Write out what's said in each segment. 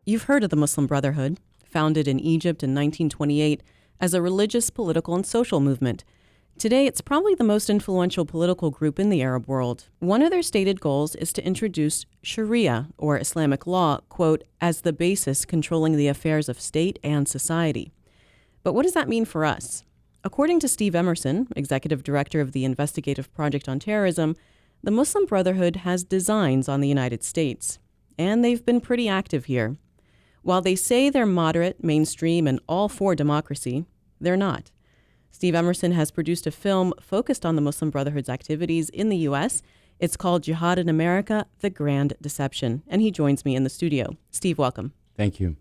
You've heard of the Muslim Brotherhood, founded in Egypt in 1928 as a religious, political, and social movement. Today, it's probably the most influential political group in the Arab world. One of their stated goals is to introduce Sharia, or Islamic law, quote, as the basis controlling the affairs of state and society. But what does that mean for us? According to Steve Emerson, executive director of the Investigative Project on Terrorism, the Muslim Brotherhood has designs on the United States, and they've been pretty active here. While they say they're moderate, mainstream, and all for democracy, they're not. Steve Emerson has produced a film focused on the Muslim Brotherhood's activities in the U.S. It's called Jihad in America, The Grand Deception, and he joins me in the studio. Steve, welcome. Thank you.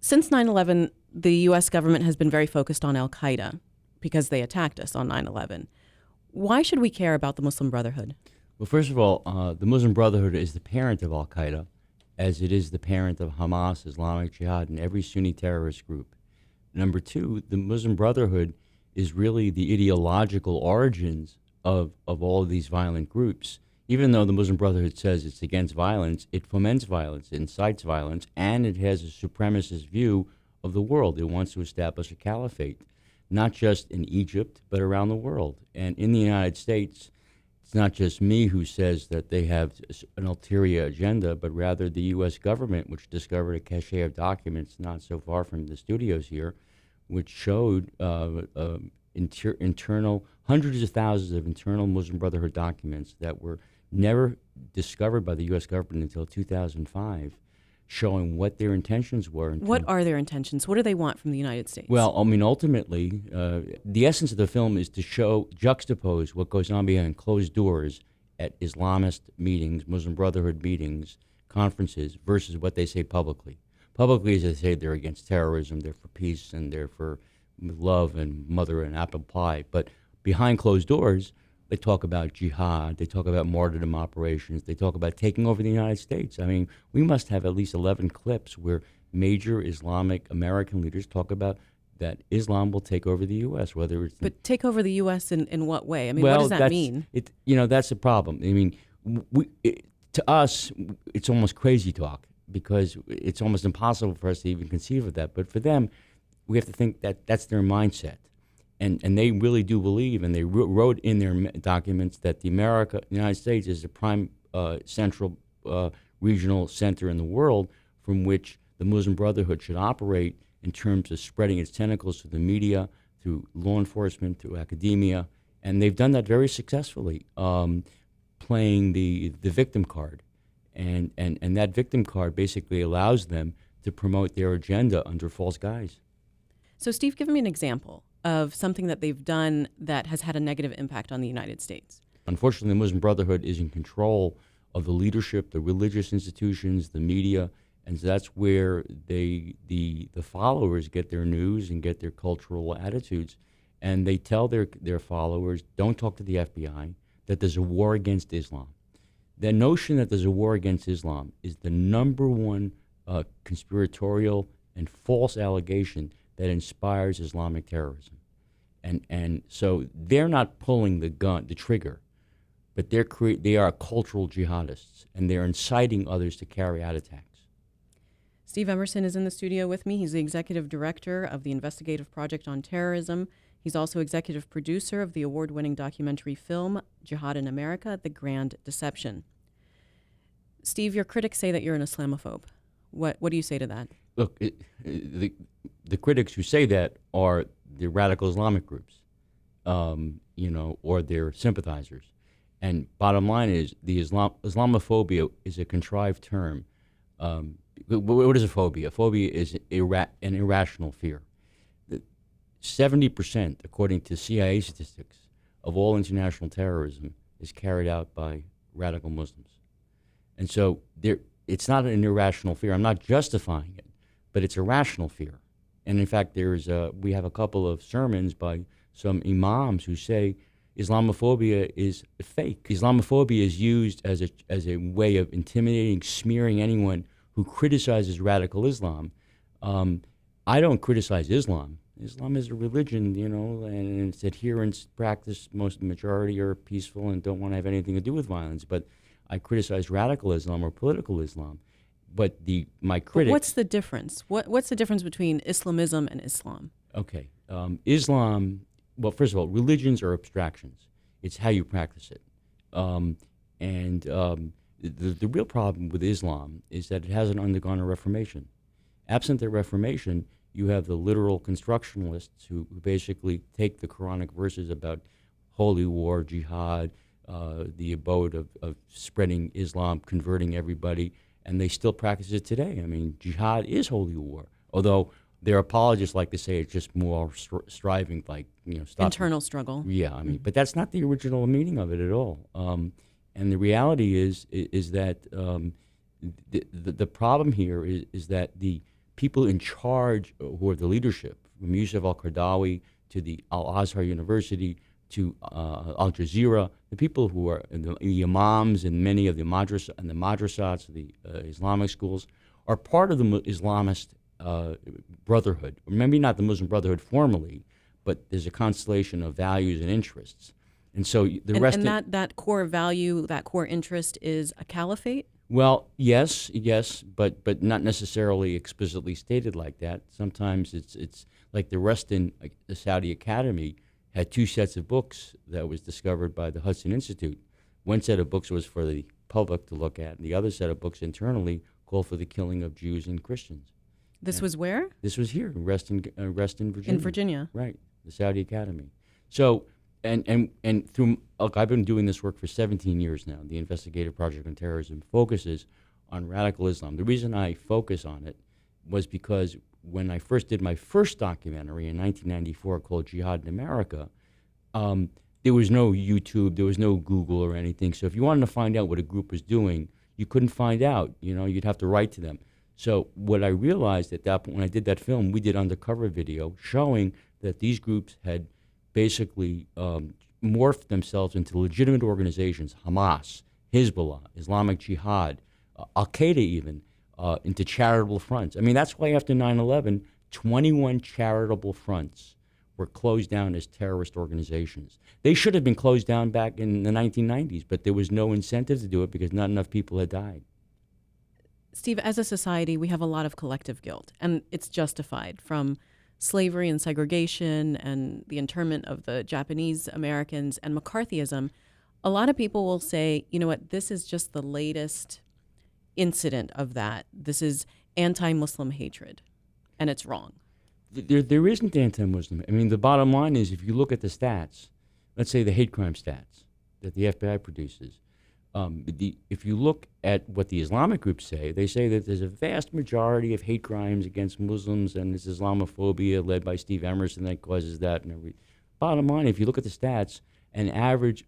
Since 9/11, the U.S. government has been very focused on al-Qaeda because they attacked us on 9/11. Why should we care about the Muslim Brotherhood? Well, first of all, the Muslim Brotherhood is the parent of al-Qaeda, as it is the parent of Hamas, Islamic Jihad, and every Sunni terrorist group. Number two, the Muslim Brotherhood is really the ideological origins of all of these violent groups. Even though the Muslim Brotherhood says it's against violence, it foments violence, it incites violence, and it has a supremacist view of the world. It wants to establish a caliphate, not just in Egypt, but around the world. And in the United States, it's not just me who says that they have an ulterior agenda, but rather the U.S. government, which discovered a cache of documents not so far from the studios here, which showed internal, hundreds of thousands of internal Muslim Brotherhood documents that were never discovered by the U.S. government until 2005, showing what their intentions were. What are their intentions? What do they want from the United States? Well, I mean, ultimately, the essence of the film is to juxtapose what goes on behind closed doors at Islamist meetings, Muslim Brotherhood meetings, conferences, versus what they say publicly. Publicly, as they say, they're against terrorism, they're for peace, and they're for love and mother and apple pie. But behind closed doors, they talk about jihad, they talk about martyrdom operations, they talk about taking over the United States. I mean, we must have at least 11 clips where major Islamic American leaders talk about that Islam will take over the U.S., whether it's... But take over the U.S. in what way? I mean, what does that mean? That's the problem. I mean, to us, it's almost crazy talk because it's almost impossible for us to even conceive of that. But for them, we have to think that that's their mindset. And they really do believe, and they wrote in their documents that the United States is the prime central regional center in the world from which the Muslim Brotherhood should operate in terms of spreading its tentacles through the media, through law enforcement, through academia. And they've done that very successfully, playing the victim card. And that victim card basically allows them to promote their agenda under false guise. So, Steve, give me an example of something that they've done that has had a negative impact on the United States. Unfortunately, the Muslim Brotherhood is in control of the leadership, the religious institutions, the media, and so that's where the followers get their news and get their cultural attitudes. And they tell their followers, don't talk to the FBI, that there's a war against Islam. The notion that there's a war against Islam is the number one conspiratorial and false allegation that inspires Islamic terrorism. And so they're not pulling the trigger, but they are cultural jihadists, and they're inciting others to carry out attacks. Steve Emerson is in the studio with me. He's the executive director of the Investigative Project on Terrorism. He's also executive producer of the award-winning documentary film, Jihad in America, The Grand Deception. Steve, your critics say that you're an Islamophobe. What do you say to that? Look, the critics who say that are the radical Islamic groups, or their sympathizers. And bottom line is, Islamophobia is a contrived term. What is a phobia? A phobia is an irrational fear. 70%, according to CIA statistics, of all international terrorism is carried out by radical Muslims. And so it's not an irrational fear. I'm not justifying it, but it's a rational fear. And in fact, we have a couple of sermons by some imams who say Islamophobia is fake. Islamophobia is used as a way of intimidating, smearing anyone who criticizes radical Islam. I don't criticize Islam. Islam is a religion, and its adherents practice, the majority are peaceful and don't want to have anything to do with violence. But I criticize radical Islam or political Islam. But my critics. But what's the difference? What's the difference between Islamism and Islam? Okay. Islam, well, first of all, religions are abstractions. It's how you practice it. The real problem with Islam is that it hasn't undergone a reformation. Absent the reformation, you have the literal constructionalists who basically take the Quranic verses about holy war, jihad, the abode of spreading Islam, converting everybody, and they still practice it today. I mean, jihad is holy war, although their apologists like to say it's just more striving, like, stop Internal struggle. Yeah, I mean, but that's not the original meaning of it at all. And the reality is that the problem here is that the people in charge, who are the leadership, from Yusuf al-Qaradawi to the Al-Azhar University to Al Jazeera, the people who are the imams in many of the madrasats, the Islamic schools, are part of the Islamist Brotherhood. Or maybe not the Muslim Brotherhood formally, but there's a constellation of values and interests. And so that core value, that core interest is a caliphate? Well, yes, but not necessarily explicitly stated like that. Sometimes it's like the Saudi Academy had two sets of books that was discovered by the Hudson Institute. One set of books was for the public to look at, and the other set of books internally called for the killing of Jews and Christians. This was where? This was here, in Reston, Virginia. In Virginia. Right, the Saudi Academy. So, and through, look, I've been doing this work for 17 years now. The Investigative Project on Terrorism focuses on radical Islam. The reason I focus on it was because when I first did my first documentary in 1994 called Jihad in America, there was no YouTube, there was no Google or anything. So if you wanted to find out what a group was doing, you couldn't find out. You'd have to write to them. So what I realized at that point, when I did that film, we did undercover video showing that these groups had basically morphed themselves into legitimate organizations, Hamas, Hezbollah, Islamic Jihad, Al-Qaeda even, into charitable fronts. I mean, that's why after 9/11, 21 charitable fronts were closed down as terrorist organizations. They should have been closed down back in the 1990s, but there was no incentive to do it because not enough people had died. Steve, as a society, we have a lot of collective guilt, and it's justified, from slavery and segregation and the internment of the Japanese Americans and McCarthyism. A lot of people will say, you know what, this is just the latest incident of that. This is anti-Muslim hatred, and it's wrong. There isn't anti-Muslim. I mean, the bottom line is, if you look at the stats, let's say the hate crime stats that the FBI produces, if you look at what the Islamic groups say, they say that there's a vast majority of hate crimes against Muslims, and this Islamophobia led by Steve Emerson that causes that. And bottom line, if you look at the stats, an average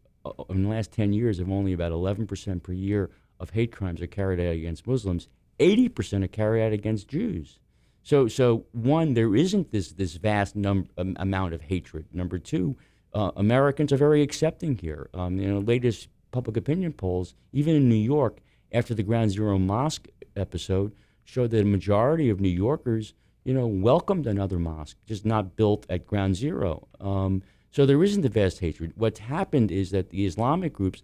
in the last 10 years of only about 11% per year of hate crimes are carried out against Muslims. 80% are carried out against Jews. So one, there isn't this vast amount of hatred. Number two, Americans are very accepting here. Latest public opinion polls, even in New York, after the Ground Zero mosque episode, showed that a majority of New Yorkers, welcomed another mosque, just not built at Ground Zero. So there isn't the vast hatred. What's happened is that the Islamic groups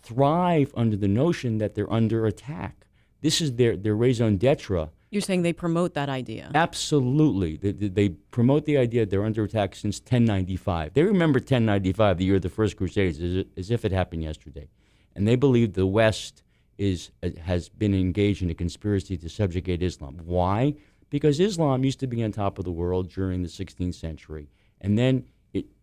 thrive under the notion that they're under attack. This is their raison d'etre. You're saying they promote that idea? Absolutely. They promote the idea that they're under attack since 1095. They remember 1095, the year of the First Crusades, as if it happened yesterday. And they believe the West has been engaged in a conspiracy to subjugate Islam. Why? Because Islam used to be on top of the world during the 16th century. And then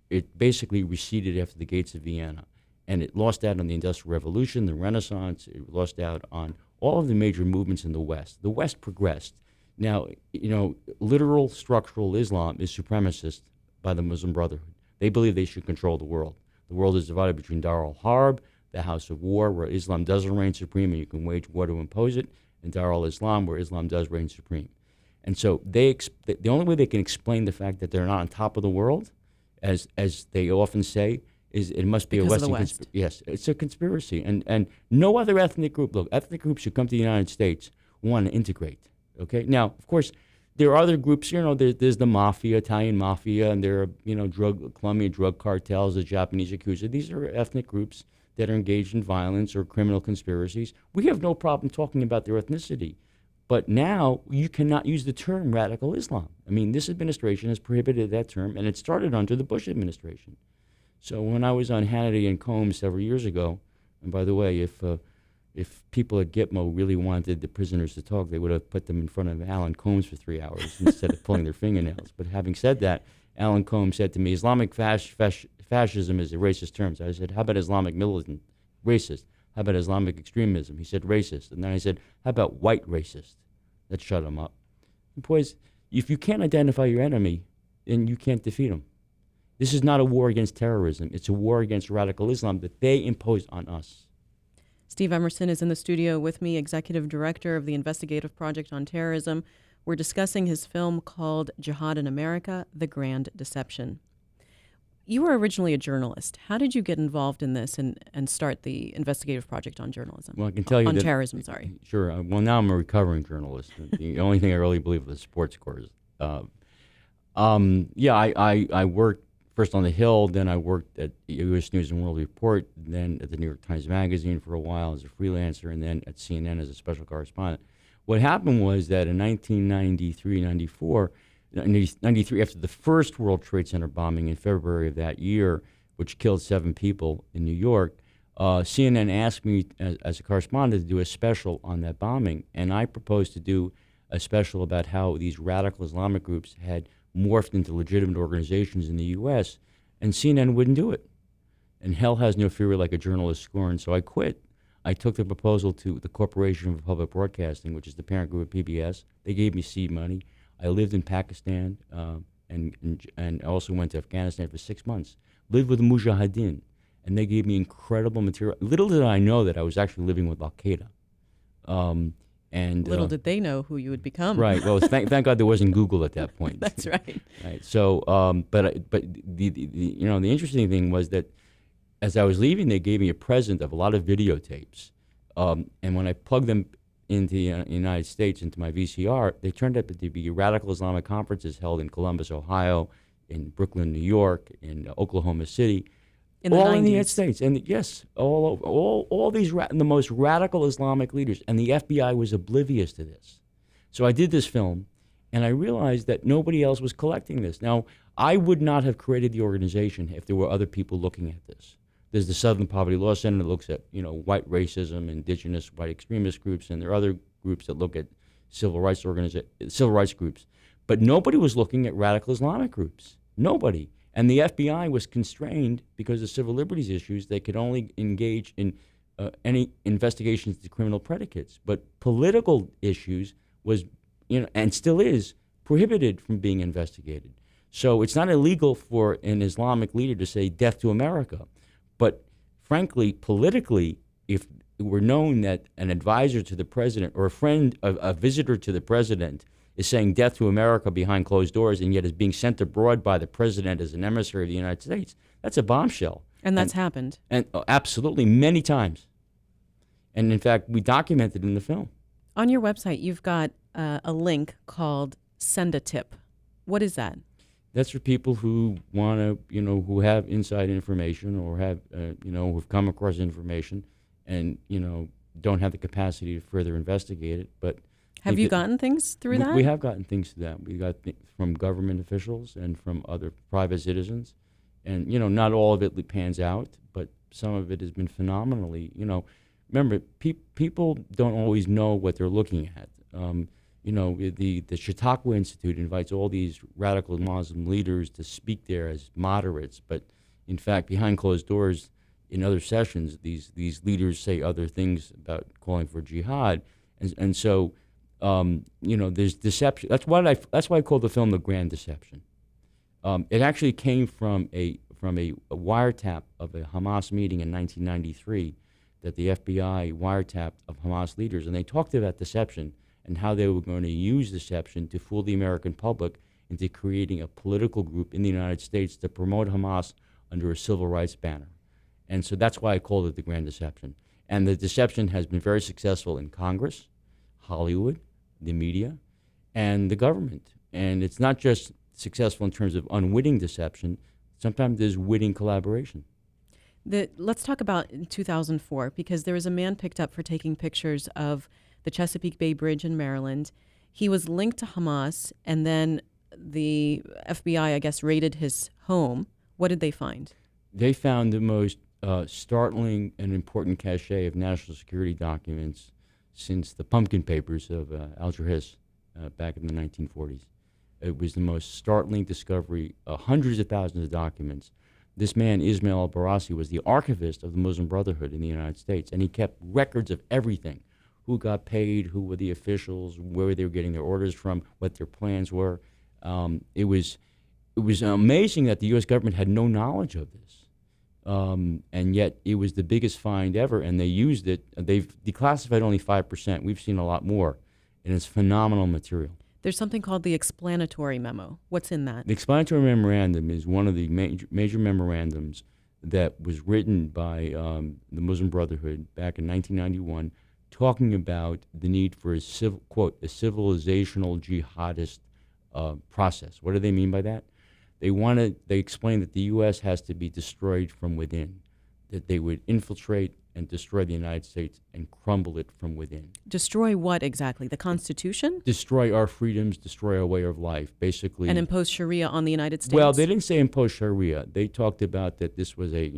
it basically receded after the gates of Vienna. And it lost out on the Industrial Revolution, the Renaissance. It lost out on all of the major movements in the West. The West progressed. Now, literal structural Islam is supremacist by the Muslim Brotherhood. They believe they should control the world. The world is divided between Dar al-Harb, the house of war, where Islam doesn't reign supreme and you can wage war to impose it, and Dar al-Islam, where Islam does reign supreme. And so the only way they can explain the fact that they're not on top of the world, as they often say, is it must be because a Western conspiracy. Yes, it's a conspiracy. And no other ethnic group, look, ethnic groups who come to the United States want to integrate. Okay? Now, of course, there are other groups, there's the mafia, Italian mafia, and there are, Colombian drug cartels, the Japanese Yakuza. These are ethnic groups that are engaged in violence or criminal conspiracies. We have no problem talking about their ethnicity. But now you cannot use the term radical Islam. I mean, this administration has prohibited that term, and it started under the Bush administration. So when I was on Hannity and Combs several years ago, and by the way, if people at Gitmo really wanted the prisoners to talk, they would have put them in front of Alan Combs for 3 hours instead of pulling their fingernails. But having said that, Alan Combs said to me, Islamic fascism is a racist term. So I said, how about Islamic militant? Racist. How about Islamic extremism? He said, racist. And then I said, how about white racist? That shut him up. And boys, if you can't identify your enemy, then you can't defeat him. This is not a war against terrorism. It's a war against radical Islam that they imposed on us. Steve Emerson is in the studio with me, Executive Director of the Investigative Project on Terrorism. We're discussing his film called Jihad in America, The Grand Deception. You were originally a journalist. How did you get involved in this and start the Investigative Project on Journalism? Well, I can tell you on that, terrorism, sorry. Sure. Well, now I'm a recovering journalist. The only thing I really believe is sports scores. I worked first on the Hill, then I worked at U.S. News and World Report, then at the New York Times Magazine for a while as a freelancer, and then at CNN as a special correspondent. What happened was that in 1993, 93, after the first World Trade Center bombing in February of that year, which killed 7 people in New York, CNN asked me as a correspondent to do a special on that bombing, and I proposed to do a special about how these radical Islamic groups had morphed into legitimate organizations in the U.S., and CNN wouldn't do it. And hell has no fury like a journalist scorned, so I quit. I took the proposal to the Corporation for Public Broadcasting, which is the parent group of PBS. They gave me seed money. I lived in Pakistan and also went to Afghanistan for 6 months. Lived with the Mujahideen, and they gave me incredible material. Little did I know that I was actually living with Al Qaeda. Little did they know who you would become. Right. Well, thank God there wasn't Google at that point. That's right. Right. So, but the interesting thing was that as I was leaving, they gave me a present of a lot of videotapes, and when I plugged them into the United States, into my VCR, they turned out to be radical Islamic conferences held in Columbus, Ohio, in Brooklyn, New York, in Oklahoma City, all in the United States. And yes, all these the most radical Islamic leaders, and the FBI was oblivious to this. So I did this film, and I realized that nobody else was collecting this. Now, I would not have created the organization if there were other people looking at this. There's the Southern Poverty Law Center that looks at, white racism, indigenous white extremist groups, and there are other groups that look at civil rights groups. But nobody was looking at radical Islamic groups. Nobody. And the FBI was constrained because of civil liberties issues. They could only engage in any investigations to criminal predicates. But political issues was, and still is, prohibited from being investigated. So it's not illegal for an Islamic leader to say death to America. But frankly, politically, if it were known that an advisor to the president or a visitor to the president is saying death to America behind closed doors and yet is being sent abroad by the president as an emissary of the United States, that's a bombshell. And that's happened. And absolutely, many times. And in fact, we documented in the film. On your website, you've got a link called Send a Tip. What is that? That's for people who want to, who have inside information or have, who've come across information and, don't have the capacity to further investigate it. But have you gotten things through that? We have gotten things through that. We got from government officials and from other private citizens. And, not all of it pans out, but some of it has been phenomenally, remember, people don't always know what they're looking at. The Chautauqua Institute invites all these radical Muslim leaders to speak there as moderates, but in fact, behind closed doors, in other sessions, these leaders say other things about calling for jihad, and so there's deception. That's why I call the film The Grand Deception. It actually came from a wiretap of a Hamas meeting in 1993 that the FBI wiretapped of Hamas leaders, and they talked about deception and how they were going to use deception to fool the American public into creating a political group in the United States to promote Hamas under a civil rights banner. And so that's why I called it The Grand Deception. And the deception has been very successful in Congress, Hollywood, the media, and the government. And it's not just successful in terms of unwitting deception. Sometimes there's witting collaboration. Let's talk about in 2004, because there was a man picked up for taking pictures of the Chesapeake Bay Bridge in Maryland. He was linked to Hamas, and then the FBI, I guess, raided his home. What did they find? They found the most startling and important cache of national security documents since the pumpkin papers of Al Geerges back in the 1940s. It was the most startling discovery, hundreds of thousands of documents. This man, Ismail al-Barassi, was the archivist of the Muslim Brotherhood in the United States, and he kept records of everything: who got paid, who were the officials, where they were getting their orders from, what their plans were. It was amazing that the U.S. government had no knowledge of this, and yet it was the biggest find ever, and they used it. They've declassified only 5%. We've seen a lot more, and it's phenomenal material. There's something called the explanatory memo. What's in that? The explanatory memorandum is one of the major memorandums that was written by the Muslim Brotherhood back in 1991, talking about the need for a civilizational jihadist process. What do they mean by that? They explained that the U.S. has to be destroyed from within, that they would infiltrate and destroy the United States and crumble it from within. Destroy what exactly? The Constitution? Destroy our freedoms, destroy our way of life, basically. And impose Sharia on the United States? Well, they didn't say impose Sharia. They talked about that this was a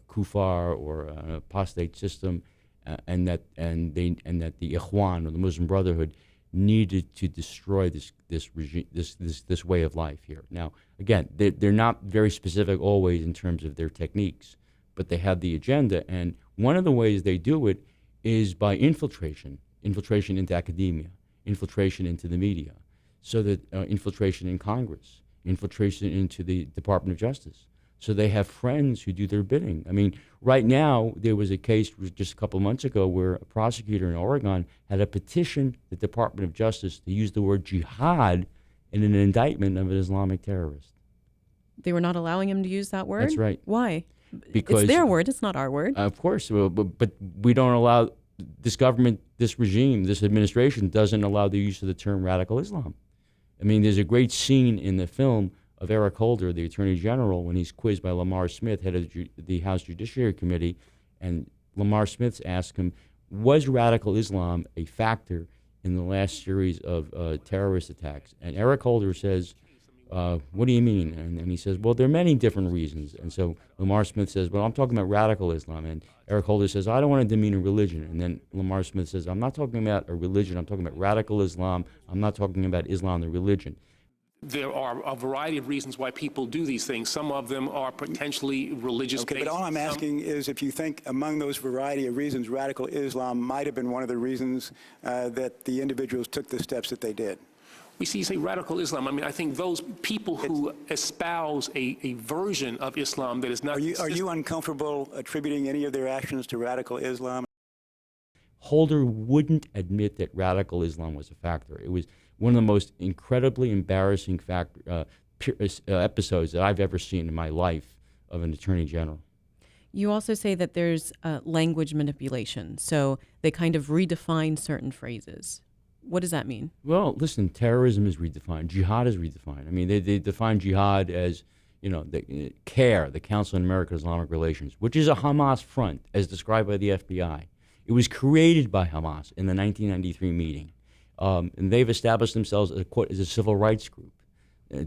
kufar or an apostate system, and that the Ikhwan, or the Muslim Brotherhood, needed to destroy this regime, this way of life here. Now, again, they're not very specific always in terms of their techniques, but they have the agenda, and one of the ways they do it is by infiltration into academia, infiltration into the media, so that infiltration in Congress, infiltration into the Department of Justice. So they have friends who do their bidding. I mean, right now, there was a case just a couple months ago where a prosecutor in Oregon had a petition the Department of Justice to use the word jihad in an indictment of an Islamic terrorist. They were not allowing him to use that word? That's right. Why? Because it's their word, it's not our word. Of course, but we don't allow, this government, this regime, this administration doesn't allow the use of the term radical Islam. I mean, there's a great scene in the film of Eric Holder, the Attorney General, when he's quizzed by Lamar Smith, head of the House Judiciary Committee, and Lamar Smith asked him, was radical Islam a factor in the last series of terrorist attacks? And Eric Holder says, what do you mean? And he says, well, there are many different reasons. And so Lamar Smith says, well, I'm talking about radical Islam. And Eric Holder says, I don't want to demean a religion. And then Lamar Smith says, I'm not talking about a religion. I'm talking about radical Islam. I'm not talking about Islam, the religion. There are a variety of reasons why people do these things. Some of them are potentially religious. Okay, but all I'm asking is if you think among those variety of reasons, radical Islam might have been one of the reasons that the individuals took the steps that they did. We see, you say radical Islam. I mean, I think those people who espouse a version of Islam that is not... Are you uncomfortable attributing any of their actions to radical Islam? Holder wouldn't admit that radical Islam was a factor. It was one of the most incredibly embarrassing episodes that I've ever seen in my life of an attorney general. You also say that there's language manipulation, so they kind of redefine certain phrases. What does that mean? Well, listen, terrorism is redefined. Jihad is redefined. I mean, they define jihad as, the CARE, the Council on American Islamic Relations, which is a Hamas front, as described by the FBI. It was created by Hamas in the 1993 meeting. And they've established themselves as a civil rights group.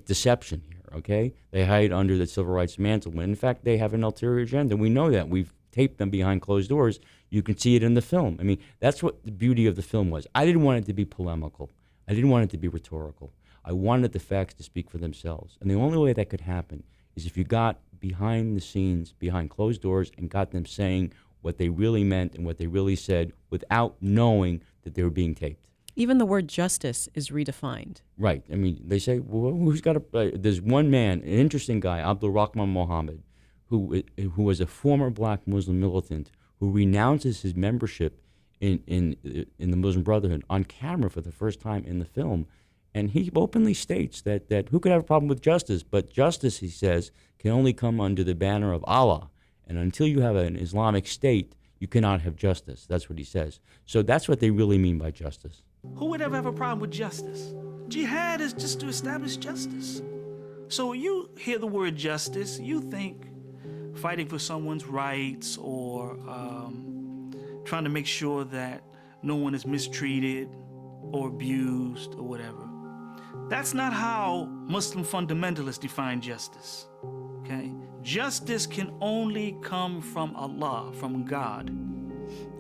Deception here, okay? They hide under the civil rights mantle. When in fact, they have an ulterior agenda. We know that. We've taped them behind closed doors. You can see it in the film. I mean, that's what the beauty of the film was. I didn't want it to be polemical. I didn't want it to be rhetorical. I wanted the facts to speak for themselves. And the only way that could happen is if you got behind the scenes, behind closed doors, and got them saying what they really meant and what they really said without knowing that they were being taped. Even the word justice is redefined. Right. I mean, they say, well, who's got a... there's one man, an interesting guy, Abdul Rahman Mohammed, who was a former black Muslim militant who renounces his membership in the Muslim Brotherhood on camera for the first time in the film. And he openly states that who could have a problem with justice? But justice, he says, can only come under the banner of Allah. And until you have an Islamic state, you cannot have justice. That's what he says. So that's what they really mean by justice. Who would ever have a problem with justice? Jihad is just to establish justice. So when you hear the word justice, you think fighting for someone's rights or trying to make sure that no one is mistreated or abused or whatever. That's not how Muslim fundamentalists define justice. Okay? Justice can only come from Allah, from God.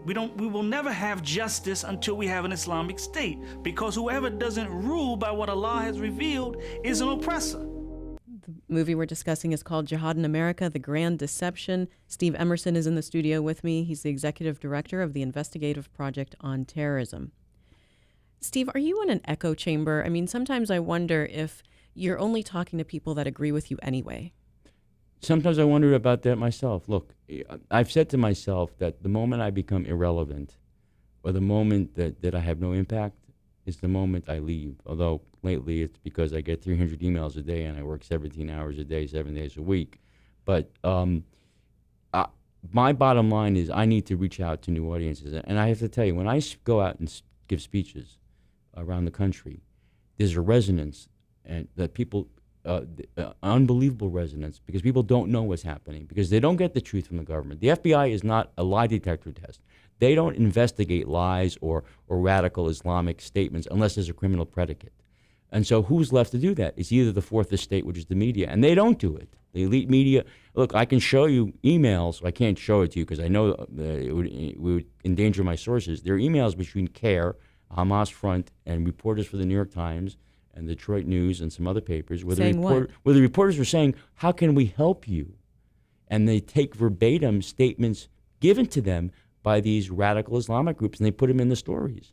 We will never have justice until we have an Islamic state, because whoever doesn't rule by what Allah has revealed is an oppressor. The movie we're discussing is called Jihad in America, The Grand Deception. Steve Emerson is in the studio with me. He's the executive director of the Investigative Project on Terrorism. Steve, are you in an echo chamber? I mean, sometimes I wonder if you're only talking to people that agree with you anyway. Sometimes I wonder about that myself. Look, I've said to myself that the moment I become irrelevant, or the moment that I have no impact, is the moment I leave. Although lately it's because I get 300 emails a day and I work 17 hours a day, 7 days a week. But my bottom line is I need to reach out to new audiences. And I have to tell you, when I go out and give speeches around the country, there's a resonance, and that people, unbelievable resonance, because people don't know what's happening, because they don't get the truth from the government. The FBI is not a lie detector test. They don't investigate lies or radical Islamic statements unless there's a criminal predicate. And so who's left to do that? It's either the fourth estate, which is the media, and they don't do it. The elite media, look, I can show you emails. I can't show it to you because I know it would endanger my sources. There are emails between CARE, Hamas Front, and reporters for the New York Times and the Detroit News and some other papers where the reporters were saying, how can we help you? And they take verbatim statements given to them by these radical Islamic groups, and they put them in the stories.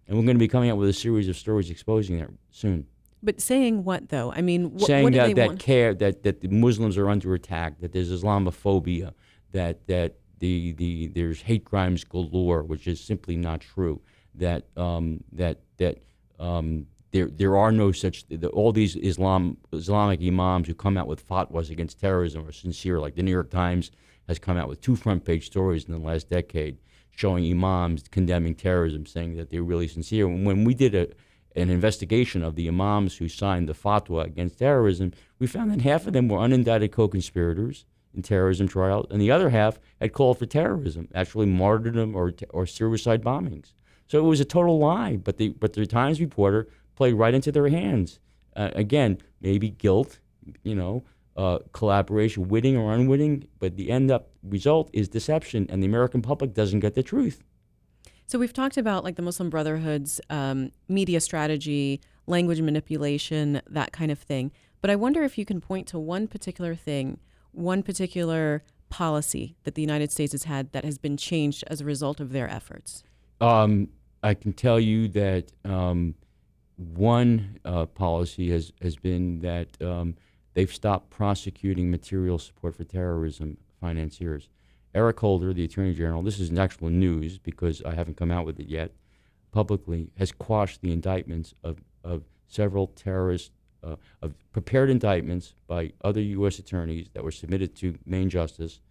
And we're going to be coming out with a series of stories exposing that soon. But saying what, though? I mean, saying what do they that want? that the Muslims are under attack, that there's Islamophobia, that there's hate crimes galore, which is simply not true. That there are no such, all these Islamic imams who come out with fatwas against terrorism are sincere. Like the New York Times has come out with 2 front-page stories in the last decade showing imams condemning terrorism, saying that they're really sincere. When we did an investigation of the imams who signed the fatwa against terrorism, we found that half of them were unindicted co-conspirators in terrorism trials, and the other half had called for terrorism, actually martyrdom or suicide bombings. So it was a total lie, but the Times reporter played right into their hands. Again, maybe guilt, collaboration, witting or unwitting, but the result is deception, and the American public doesn't get the truth. So we've talked about like the Muslim Brotherhood's media strategy, language manipulation, that kind of thing. But I wonder if you can point to one particular thing, one particular policy that the United States has had that has been changed as a result of their efforts. I can tell you that one policy has been that they've stopped prosecuting material support for terrorism financiers. Eric Holder, the Attorney General, this is actual news because I haven't come out with it yet publicly, has quashed the indictments of several terrorist, of prepared indictments by other U.S. attorneys that were submitted to Main Justice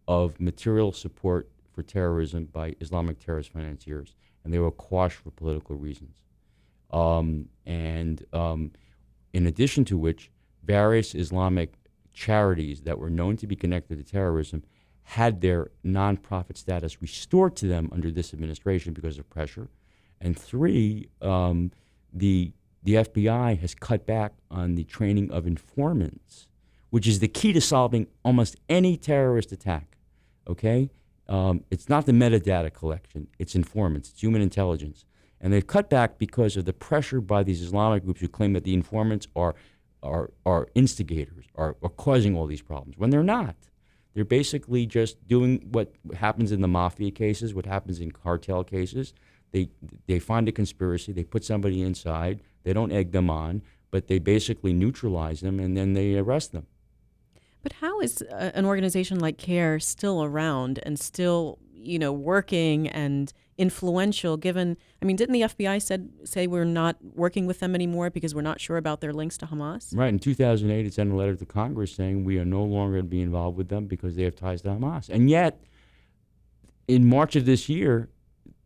of material support for terrorism by Islamic terrorist financiers, and they were quashed for political reasons. In addition to which, various Islamic charities that were known to be connected to terrorism had their nonprofit status restored to them under this administration because of pressure. And 3, the FBI has cut back on the training of informants, which is the key to solving almost any terrorist attack, okay? It's not the metadata collection, it's informants, it's human intelligence. And they've cut back because of the pressure by these Islamic groups who claim that the informants are instigators, are causing all these problems, when they're not. They're basically just doing what happens in the mafia cases, what happens in cartel cases. They find a conspiracy, they put somebody inside, they don't egg them on, but they basically neutralize them and then they arrest them. But how is an organization like CARE still around and still, working and influential given, didn't the FBI say we're not working with them anymore because we're not sure about their links to Hamas? Right. In 2008, it sent a letter to Congress saying we are no longer going to be involved with them because they have ties to Hamas. And yet, in March of this year,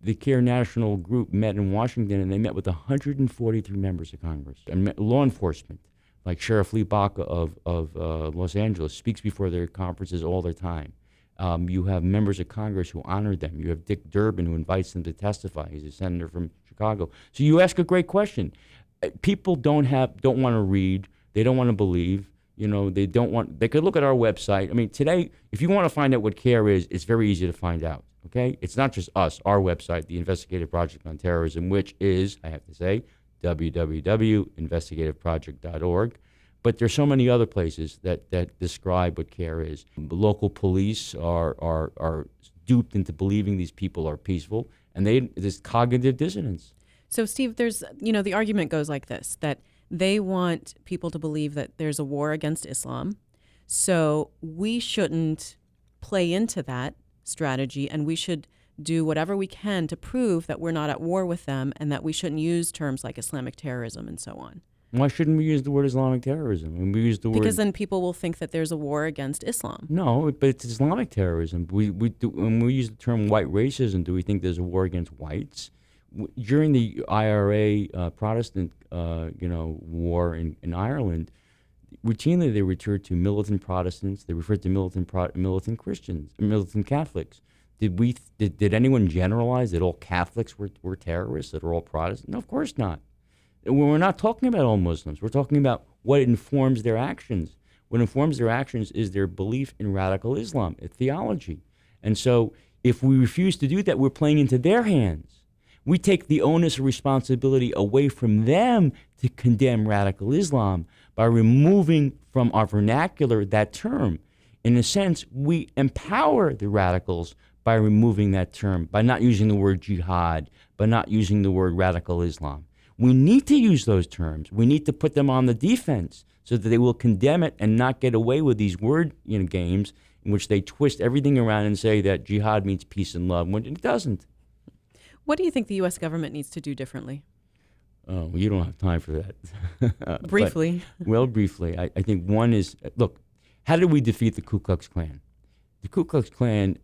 the CARE National Group met in Washington, and they met with 143 members of Congress and law enforcement, like Sheriff Lee Baca of Los Angeles speaks before their conferences all the time. You have members of Congress who honor them. You have Dick Durbin who invites them to testify. He's a senator from Chicago. So you ask a great question. People don't want to read. They don't want to believe. They don't want. They could look at our website. I mean, today, if you want to find out what CARE is, it's very easy to find out. Okay, it's not just us. Our website, the Investigative Project on Terrorism, which is, I have to say, www.investigativeproject.org. But there's so many other places that describe what CARE is. The local police are duped into believing these people are peaceful, and there's cognitive dissonance. So, Steve, there's, the argument goes like this, that they want people to believe that there's a war against Islam. So we shouldn't play into that strategy, and we should do whatever we can to prove that we're not at war with them, and that we shouldn't use terms like Islamic terrorism and so on. Why shouldn't we use the word Islamic terrorism? When we use the word, because then people will think that there's a war against Islam. No, but it's Islamic terrorism. When we use the term white racism, do we think there's a war against whites? During the IRA Protestant war in Ireland, routinely they referred to militant Protestants. They referred to militant Christians, militant Catholics. Did anyone generalize that all Catholics were terrorists, that are all Protestants? No, of course not. We're not talking about all Muslims. We're talking about what informs their actions. What informs their actions is their belief in radical Islam, theology. And so if we refuse to do that, we're playing into their hands. We take the onus of responsibility away from them to condemn radical Islam by removing from our vernacular that term. In a sense, we empower the radicals by removing that term, by not using the word jihad, by not using the word radical Islam. We need to use those terms. We need to put them on the defense so that they will condemn it and not get away with these word games in which they twist everything around and say that jihad means peace and love, when it doesn't. What do you think the U.S. government needs to do differently? Oh, well, you don't have time for that. Briefly. Briefly, I think one is, look, how did we defeat the Ku Klux Klan? The Ku Klux Klan,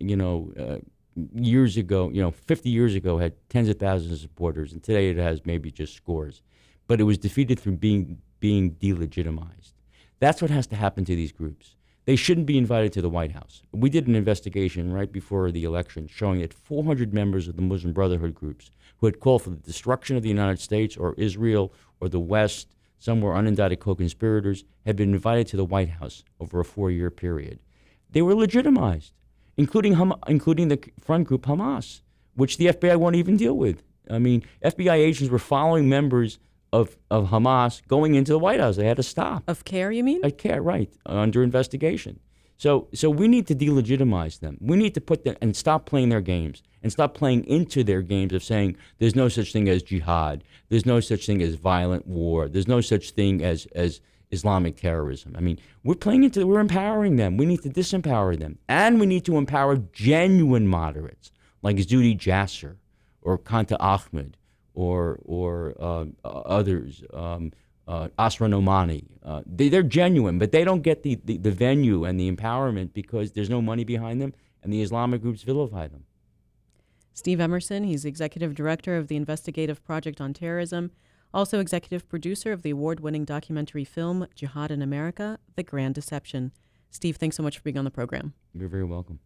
years ago, 50 years ago, had tens of thousands of supporters, and today it has maybe just scores. But it was defeated through being delegitimized. That's what has to happen to these groups. They shouldn't be invited to the White House. We did an investigation right before the election showing that 400 members of the Muslim Brotherhood groups who had called for the destruction of the United States or Israel or the West, some were unindicted co-conspirators, had been invited to the White House over a 4-year period. They were legitimized, including the front group Hamas, which the FBI won't even deal with. I mean, FBI agents were following members of Hamas going into the White House. They had to stop. Of CARE, you mean? CARE, right, under investigation. So we need to delegitimize them. We need to put them and stop playing their games and stop playing into their games of saying there's no such thing as jihad, there's no such thing as violent war, there's no such thing as Islamic terrorism. I mean, we're empowering them. We need to disempower them. And we need to empower genuine moderates like Zuhdi Jasser or Kanta Ahmed or others, Asra Nomani. They're genuine, but they don't get the venue and the empowerment because there's no money behind them, and the Islamic groups vilify them. Steve Emerson, he's Executive Director of the Investigative Project on Terrorism, also executive producer of the award-winning documentary film Jihad in America, The Grand Deception. Steve, thanks so much for being on the program. You're very welcome.